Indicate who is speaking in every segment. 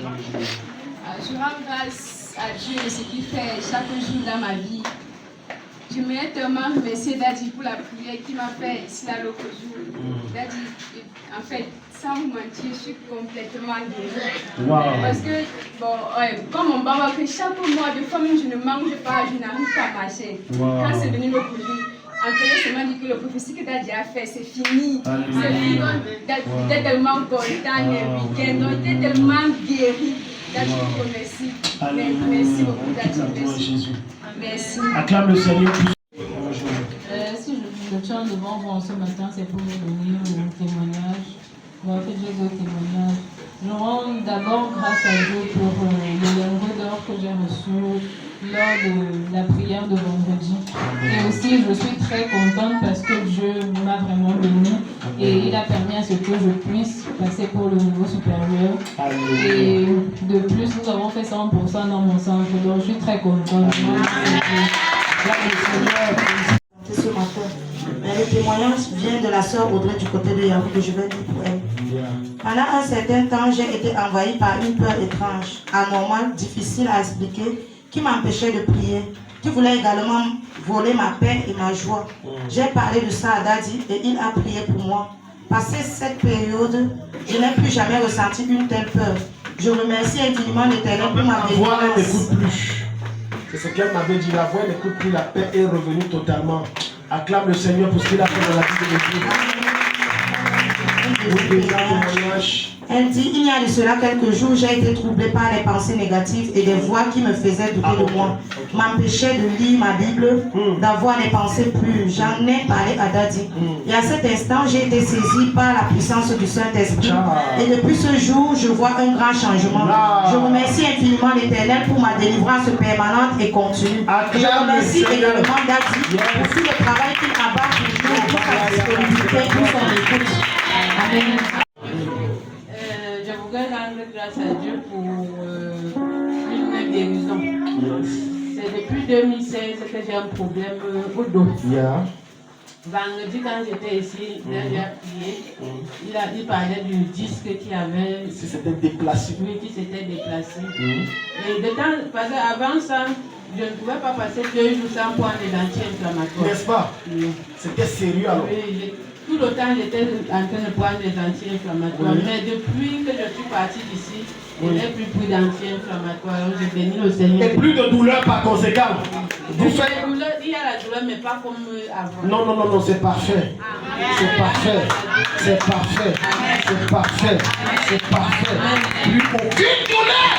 Speaker 1: Daddy. Je rends grâce à Dieu de ce qu'il fait chaque jour dans ma vie. Je voudrais tellement remercier Daddy pour la prière qu'il m'a fait ici là l'autre jour. Daddy, en fait, sans vous mentir, je suis complètement guérie.
Speaker 2: Wow.
Speaker 1: Parce que, bon, comme on va voir que chaque mois, des fois même je ne mange pas, je n'arrive pas à marcher.
Speaker 2: Wow.
Speaker 1: Quand c'est venu l'autre jour, en fait, je me dit que le prophétie que Daddy a fait, c'est fini. C'est fini. J'étais tellement content le week-end, donc j'étais tellement guérie. Daddy, je vous remercie. Merci beaucoup, Daddy. Merci. Merci.
Speaker 2: Acclame le Seigneur.
Speaker 3: Si je tiens devant vous ce matin, c'est pour vous donner mon témoignage. En fait, j'ai deux témoignages. Je rends d'abord grâce à Dieu pour le lingot d'or que j'ai reçu lors de la prière de vendredi. Et aussi, je suis très contente parce que Dieu m'a vraiment béni et il a permis à ce que je puisse passer pour le niveau supérieur. Et de plus, nous avons fait 100% dans mon centre. Donc, je suis très contente.
Speaker 4: Ce matin. Mais le témoignage vient de la sœur Audrey du côté de Yahoo que je vais dire pour elle. Pendant un certain temps, j'ai été envahie par une peur étrange, anormale, difficile à expliquer, qui m'empêchait de prier, qui voulait également voler ma paix et ma joie. J'ai parlé de ça à Daddy et il a prié pour moi. Passé cette période, je n'ai plus jamais ressenti une telle peur. Je remercie infiniment l'Éternel pour ma
Speaker 2: La voix
Speaker 4: délivrance.
Speaker 2: n'écoute plus. C'est ce qu'elle m'avait dit. La voix n'écoute plus. La paix est revenue totalement. Acclame le Seigneur pour ce qu'il a fait dans la vie de Dieu.
Speaker 4: Elle dit, il y a de cela quelques jours, j'ai été troublée par les pensées négatives et des voix qui me faisaient douter de moi, m'empêchaient de lire ma Bible, d'avoir des pensées pures. J'en ai parlé à Daddy. Et à cet instant, j'ai été saisie par la puissance du Saint-Esprit. Et depuis ce jour, je vois un grand changement. Je remercie infiniment l'Éternel pour ma délivrance permanente et continue. Je remercie également Daddy pour tout le travail qu'il abat toujours, pour sa disponibilité, pour son écoute. Amen.
Speaker 3: Je voudrais rendre grâce à Dieu pour une guérison. C'est depuis 2016 que j'ai un problème au dos. Vendredi, quand j'étais ici, j'ai prié. Il parlait du disque qui avait.
Speaker 2: Si c'était déplacé.
Speaker 3: Oui, qui s'était déplacé. Et de temps, parce qu'avant ça, je ne pouvais pas passer 2 jours sans prendre des anti-inflammatoires.
Speaker 2: N'est-ce pas? C'était sérieux alors.
Speaker 3: Oui, tout le temps, j'étais en train de prendre des anti-inflammatoires. Mais depuis que je suis partie d'ici, je n'ai plus pris d'anti-inflammatoires. J'ai béni le Seigneur.
Speaker 2: Et plus de douleur par conséquent. Vous faites...
Speaker 3: Il y a la douleur, mais pas comme avant.
Speaker 2: Non, non, non, non, c'est parfait. C'est parfait. C'est parfait. C'est parfait. C'est parfait. Plus aucune douleur.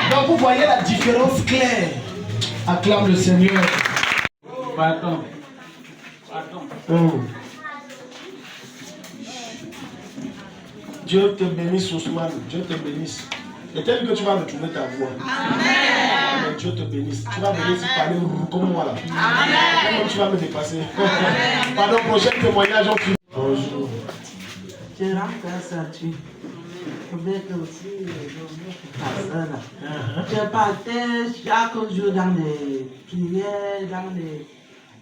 Speaker 2: Donc vous voyez la différence claire. Acclame le Seigneur.
Speaker 5: Pardon. Pardon.
Speaker 2: Dieu te bénisse, Ousmane. Dieu te bénisse. Et tel que tu vas retrouver ta voix. Amen. Dieu te bénisse. Tu vas venir ici parler comme moi là. Amen. Tu vas me dépasser. Pardon, prochain témoignage. Bonjour.
Speaker 4: Je rends grâce à Dieu. Je partais chaque jour dans les prières, dans les...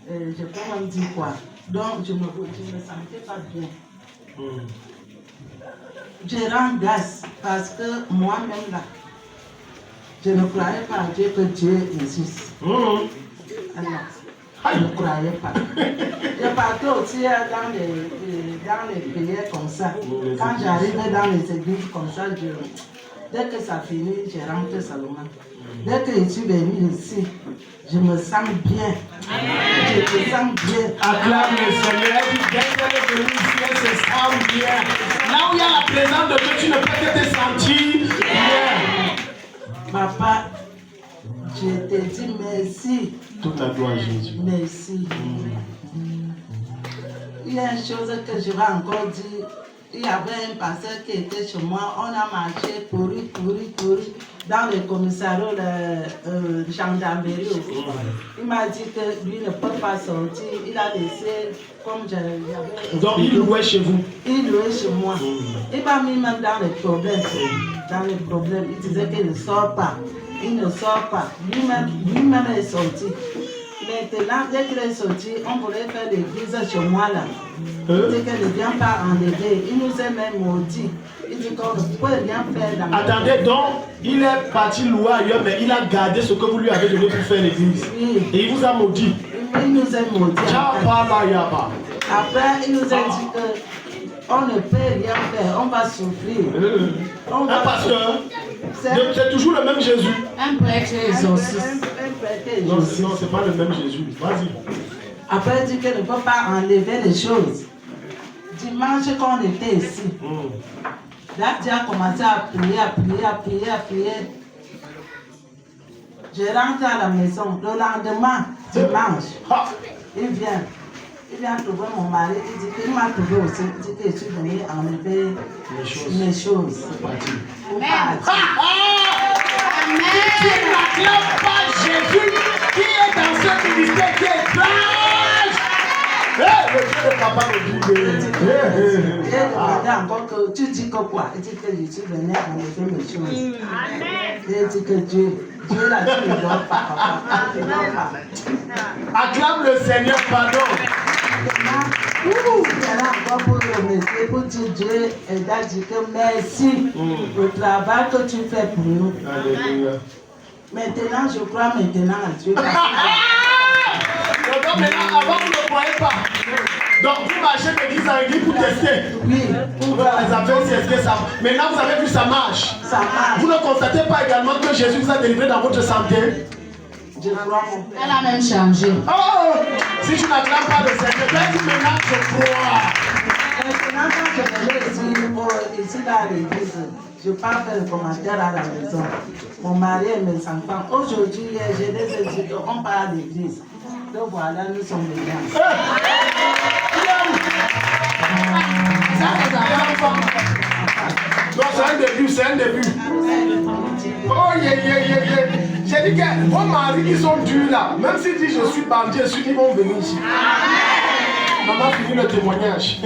Speaker 4: je peux même dire quoi. Donc je me sentais pas bien. Je rends grâce parce que moi-même là, je ne croyais pas à Dieu que Dieu existe. Alors, je ne croyais pas. Je partais aussi dans les prières comme ça. Quand j'arrivais dans les églises comme ça, dès que ça finit, je rentre seulement. Dès que je suis venu ici, je me sens bien. Je me sens bien.
Speaker 2: Acclame le Seigneur. Dès qu'elle est venue ici, elle se sent bien. Là où il y a la présence de Dieu, tu ne peux que te sentir bien.
Speaker 4: Papa, je te dis merci.
Speaker 2: Toute la gloire à Jésus.
Speaker 4: Merci. Il y a une chose que je vais encore dire. Il y avait un pasteur qui était chez moi. On a marché, couru dans le commissariat de gendarmerie. Il m'a dit que lui ne peut pas sortir. Il a laissé comme j'avais.
Speaker 2: Donc il louait chez vous?
Speaker 4: Il louait chez moi. Il m'a mis même dans les problèmes. Il disait qu'il ne sort pas. Il ne sort pas. Lui-même est sorti.
Speaker 6: Maintenant, dès qu'il est sorti, on voulait faire l'église chez moi là. Il dit que ne vient pas enlever. Il nous a même maudit. Il dit qu'on ne peut rien faire dans
Speaker 2: Attendez, donc, il est parti louer ailleurs, mais il a gardé ce que vous lui avez donné pour faire l'église.
Speaker 6: Oui.
Speaker 2: Et il vous a maudit.
Speaker 6: Il nous a maudit. Après, il nous a dit que on ne peut rien faire, on va souffrir.
Speaker 2: Un pasteur, c'est toujours le même Jésus.
Speaker 3: Un prêtre exorciste.
Speaker 2: Non, c'est pas le même Jésus. Vas-y.
Speaker 6: Après, il dit qu'il ne peut pas enlever les choses. Dimanche, quand on était ici, là, tu as commencé à prier. Je rentre à la maison. Le lendemain, dimanche, il vient trouver mon mari. Il dit qu'il m'a trouvé aussi. Il dit que je suis venu enlever mes choses.
Speaker 1: Amen.
Speaker 2: Tu n'acclames pas Jésus qui est dans ce ministère qui est grâce. Le Dieu de papa me dit.
Speaker 6: Il a demandé encore que tu dis que quoi? Il dit que je suis venu enlever mes choses. Il dit que Dieu là, tu ne dors pas.
Speaker 2: Acclame le Seigneur, pardon.
Speaker 6: Il a encore pour remercier, pour dire Dieu, et dit que merci pour le travail que tu fais pour nous.
Speaker 2: Alléluia.
Speaker 6: Maintenant, je crois maintenant à Dieu.
Speaker 2: Donc maintenant, avant vous ne croyez pas. Donc vous marchez d'église en église pour tester.
Speaker 6: Oui.
Speaker 2: Pour voir les affaires, si est-ce que ça. Maintenant vous avez vu ça marche.
Speaker 6: Ça marche.
Speaker 2: Vous ne constatez pas également que Jésus vous a délivré dans votre santé.
Speaker 6: Je crois mon Père.
Speaker 3: Elle a même changé.
Speaker 2: Oh! Si tu n'acclames pas le Seigneur, tu dis maintenant je crois.
Speaker 6: Maintenant, quand je venais ici là, à l'église, je pars faire le commentaire à la maison. Mon mari et mes enfants. Aujourd'hui, je les ai dit qu'on part à l'église. Donc voilà, nous sommes venus.
Speaker 2: Non, c'est un début, c'est un début. Oh, j'ai dit que vos maris, ils sont durs là. Même s'ils disent je suis bandit, ils vont venir ici. Maman finit le témoignage.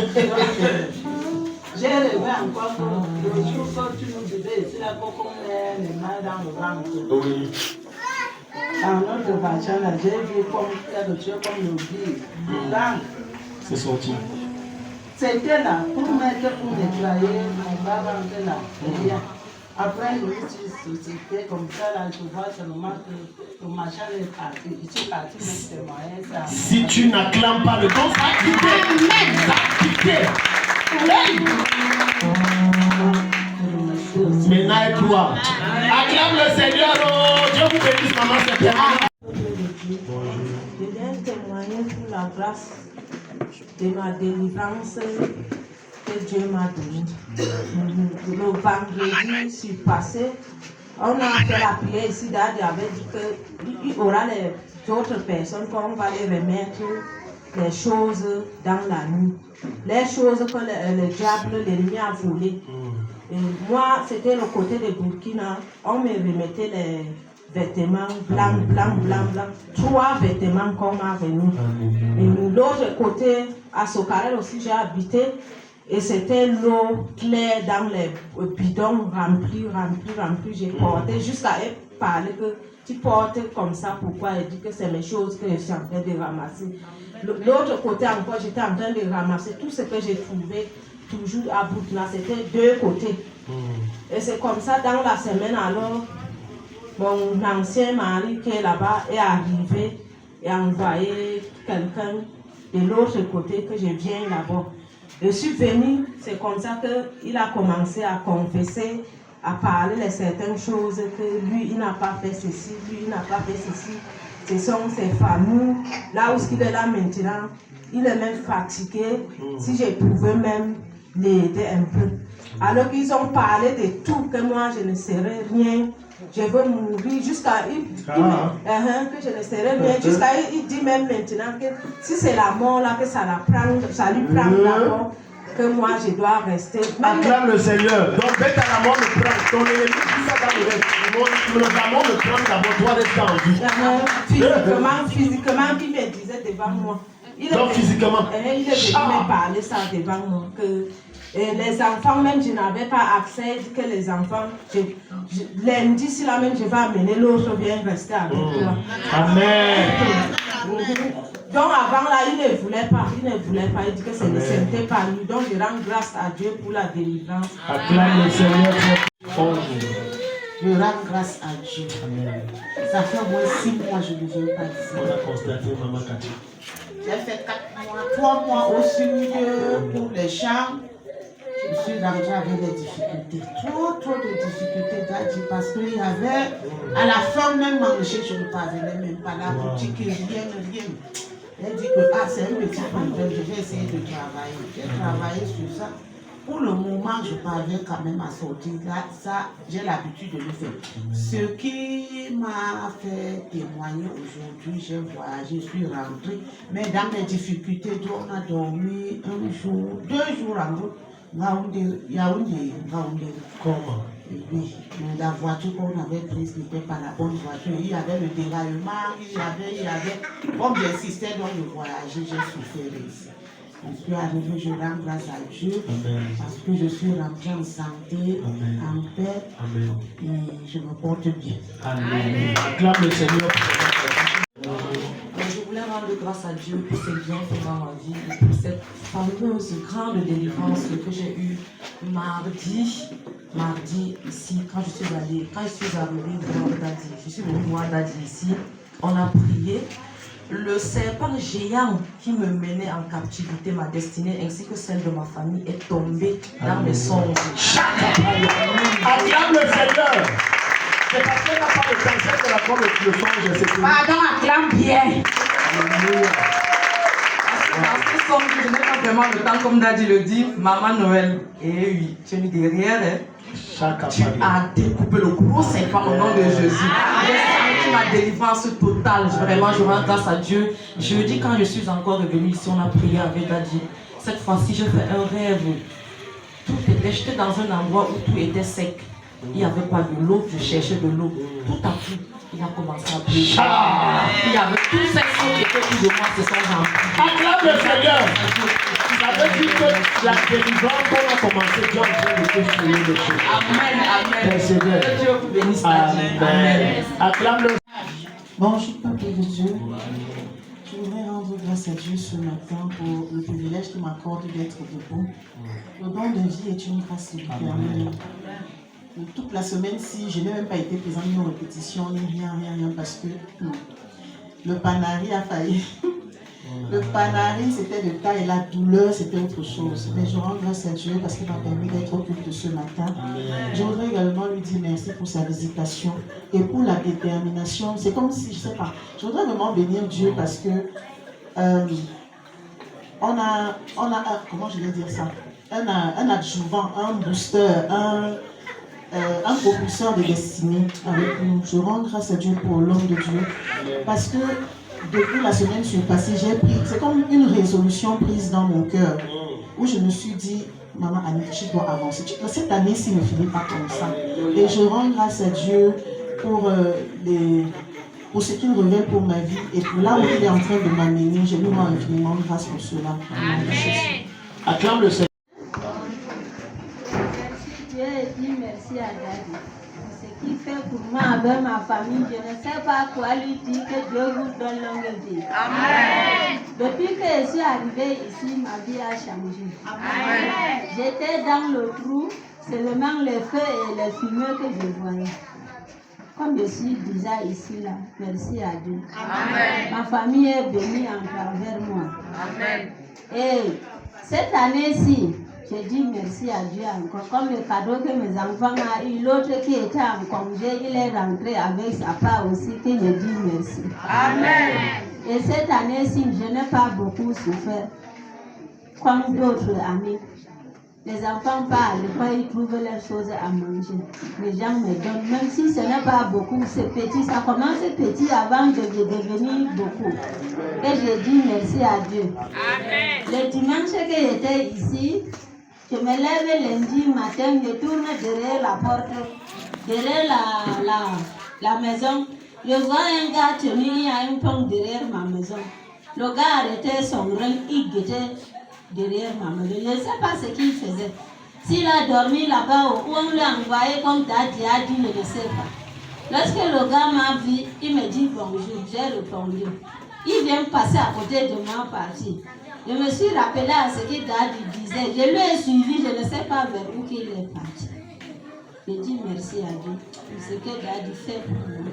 Speaker 6: J'ai rêvé encore que le jour que tu nous disais, c'est là qu'on met les mains dans le ventre.
Speaker 2: Oui.
Speaker 6: Dans notre vagin, j'ai vu comme quelque chose comme le vide.
Speaker 2: C'est sorti.
Speaker 6: C'était là, pour mettre, pour nettoyer, mon bas ventre là. Rien. Après, nous c'était comme ça, là, je vois seulement que le machin est parti. Je suis parti mettre des moyens, ça.
Speaker 2: Si tu n'acclames pas le don, ça a quitté. Ça a quitté. Maintenant, elle croit. Acclame le Seigneur. Oh, Dieu vous bénisse, maman, c'est tellement.
Speaker 6: Je viens témoigner pour la grâce de ma délivrance que Dieu m'a donnée. Le vendredi, je suis passé. On a fait la prière ici, Daddy avait dit qu'il y aura les autres personnes qu'on va les remettre les choses dans la nuit. Les choses que le diable, l'ennemi a volées. Et moi, c'était le côté de Burkina. On me remettait les vêtements blancs. 3 vêtements qu'on m'a remis. Et l'autre côté, à Sokarel aussi, j'ai habité. Et c'était l'eau claire dans les bidons remplis. J'ai porté jusqu'à elle parler que tu portes comme ça. Pourquoi? Elle dit que c'est mes choses que je suis en train de ramasser. L'autre côté encore, j'étais en train de ramasser tout ce que j'ai trouvé toujours à Burkina. C'était 2 côtés. Et c'est comme ça, dans la semaine, alors, mon ancien mari qui est là-bas est arrivé et a envoyé quelqu'un de l'autre côté que je viens là-bas. Je suis venue, c'est comme ça qu'il a commencé à confesser, à parler de certaines choses, que lui, il n'a pas fait ceci, lui, il n'a pas fait ceci. Ce sont ses familles. Là où il est là maintenant, il est même fatigué. Si je pouvais même l'aider un peu. Alors qu'ils ont parlé de tout, que moi je ne serais rien. Je veux mourir jusqu'à que je ne serai rien. Jusqu'à il dit même maintenant que si c'est la mort là, que ça lui prend la mort, que moi je dois rester.
Speaker 2: Acclame le Seigneur. Donc bête à la mort me prend. Ton ennemi dit ça dans le reste. La mort me prend d'abord, toi rester en vie.
Speaker 6: Physiquement, il me disait devant moi.
Speaker 2: Donc physiquement.
Speaker 6: Il est venu me parler ça devant moi. Que Et les enfants, même, je n'avais pas accès, que les enfants, lundi, si là même, je vais amener l'autre, viens rester avec toi.
Speaker 2: Amen.
Speaker 6: Donc avant là, il ne voulait pas, il dit que ce n'était pas lui. Donc je rends grâce à Dieu pour la délivrance.
Speaker 2: Acclame le Seigneur.
Speaker 7: Je rends grâce à Dieu.
Speaker 2: Amen.
Speaker 7: Ça fait au moins 6 mois que je ne viens pas ici.
Speaker 2: On a constaté, Maman Cathy.
Speaker 7: J'ai fait 4 mois, 3 mois au sud pour les champs. Je suis rentrée avec des difficultés. Trop de difficultés, Daddy, parce qu'il y avait, à la fin même manger, je ne parvenais même pas. La boutique, rien. Elle dit que c'est un petit problème, je vais essayer de travailler. J'ai travaillé sur ça. Pour le moment, je parviens quand même à sortir. Là, ça, j'ai l'habitude de le faire. Ce qui m'a fait témoigner aujourd'hui, j'ai voyagé, je suis rentrée. Mais dans les difficultés, on a dormi 1 jour, 2 jours en route. Yaoundé.
Speaker 2: Comment?
Speaker 7: Oui, mais la voiture qu'on avait prise n'était pas la bonne voiture. Il y avait le déraillement, il y avait. Comme j'insistais dans le voyage, j'ai souffert ici. Je suis arrivée, je rends grâce à Dieu. Amen. Parce que je suis rentrée en santé,
Speaker 2: Amen.
Speaker 7: En paix. Amen. Et je me porte bien.
Speaker 2: Amen. Acclame le Seigneur.
Speaker 6: Je voulais rendre grâce à Dieu pour ses bienfaits dans ma vie et pour cette fameuse grande délivrance que j'ai eue mardi ici, quand je suis arrivée voir Daddy. Je suis venue voir Daddy ici, on a prié. Le serpent géant qui me menait en captivité, ma destinée ainsi que celle de ma famille est tombé dans mes songes.
Speaker 2: Acclame le Seigneur. C'est parce qu'elle n'a pas le cancer de la forme le songe, c'est tout.
Speaker 6: Pardon, acclame bien. Parce que songe, je n'ai pas vraiment le temps, comme Daddy le dit, Maman Noël. Et oui, tu es derrière, hein. Tu as découpé le gros serpent au nom de Jésus. J'ai senti ma délivrance totale. Vraiment, je rends grâce à Dieu. Jeudi, quand je suis encore revenue ici, on a prié avec Daddy. Cette fois-ci, j'ai fait un rêve. J'étais dans un endroit où tout était sec. Il n'y avait pas de l'eau, je cherchais de l'eau. Tout à coup, il a commencé à pleuvoir. Il y avait tous ces choses qui étaient autour de moi, se sont remplis.
Speaker 2: Acclame le Seigneur. Ça veut dire que la délivrance qu'on a commencé, Dieu est en train de te souiller les choses.
Speaker 6: Amen.
Speaker 2: Seigneur.
Speaker 6: Que Dieu vous bénisse. Amen.
Speaker 2: Acclame le
Speaker 7: Bonjour, peuple de Dieu. Je voudrais rendre grâce à Dieu ce matin pour le privilège qu'il m'accorde d'être debout. Le don de vie est une grâce qui nous permet. Toute la semaine-ci, je n'ai même pas été présente ni aux répétitions, ni rien, parce que le panari a failli. Le panari, c'était le cas et la douleur, c'était autre chose. Mais je rends grâce à Dieu parce qu'il m'a permis d'être au culte ce matin. Je voudrais également lui dire merci pour sa visitation et pour la détermination. C'est comme si, je ne sais pas, je voudrais vraiment bénir Dieu parce que on a comment je vais dire ça, un adjuvant, un booster, un propulseur de destinée avec nous. Je rends grâce à Dieu pour l'homme de Dieu parce que depuis la semaine passée, j'ai pris, c'est comme une résolution prise dans mon cœur où je me suis dit, maman Annie, tu dois avancer. Cette année-ci ne finit pas comme ça. Et je rends grâce à Dieu pour ce qu'il révèle pour ma vie et pour là où il est en train de m'amener. Je lui rends infiniment grâce pour cela. Amen.
Speaker 2: Acclame le Seigneur.
Speaker 8: Dieu et dit merci à Daddy. Ce qu'il fait pour moi avec ma famille, je ne sais pas quoi lui dire, que Dieu vous donne longue vie. Amen. Depuis que je suis arrivée ici, ma vie a changé. Amen. J'étais dans le trou, seulement les feux et les fumées que je voyais. Comme je suis déjà ici, là, merci à Dieu. Amen. Ma famille est bénie en travers moi. Amen. Et cette année-ci, je dis merci à Dieu encore. Comme le cadeau que mes enfants ont eu, l'autre qui était en congé, il est rentré avec sa part aussi, que je dis merci. Amen. Et cette année-ci, je n'ai pas beaucoup souffert, comme d'autres années. Les enfants parlent, quand ils trouvent les choses à manger. Les gens me donnent, même si ce n'est pas beaucoup, c'est petit. Ça commence petit avant de devenir beaucoup. Et je dis merci à Dieu. Amen. Le dimanche que j'étais ici, je me lève lundi matin, je tourne derrière la porte, derrière la maison. Je vois un gars tenu à un pont derrière ma maison. Le gars arrêtait son rein, il guettait. derrière ma mère. Je ne sais pas ce qu'il faisait. S'il a dormi là-bas ou on l'a envoyé comme Daddy a dit, je ne sais pas. Lorsque le gars m'a vu, il me dit bonjour, j'ai répondu. Il vient passer à côté de ma partie. Je me suis rappelé à ce que Daddy disait. Je lui ai suivi, je ne sais pas vers où il est parti. Je dis merci à Dieu pour ce que Daddy fait pour nous.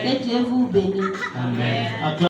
Speaker 8: Que Dieu vous bénisse.
Speaker 2: Amen.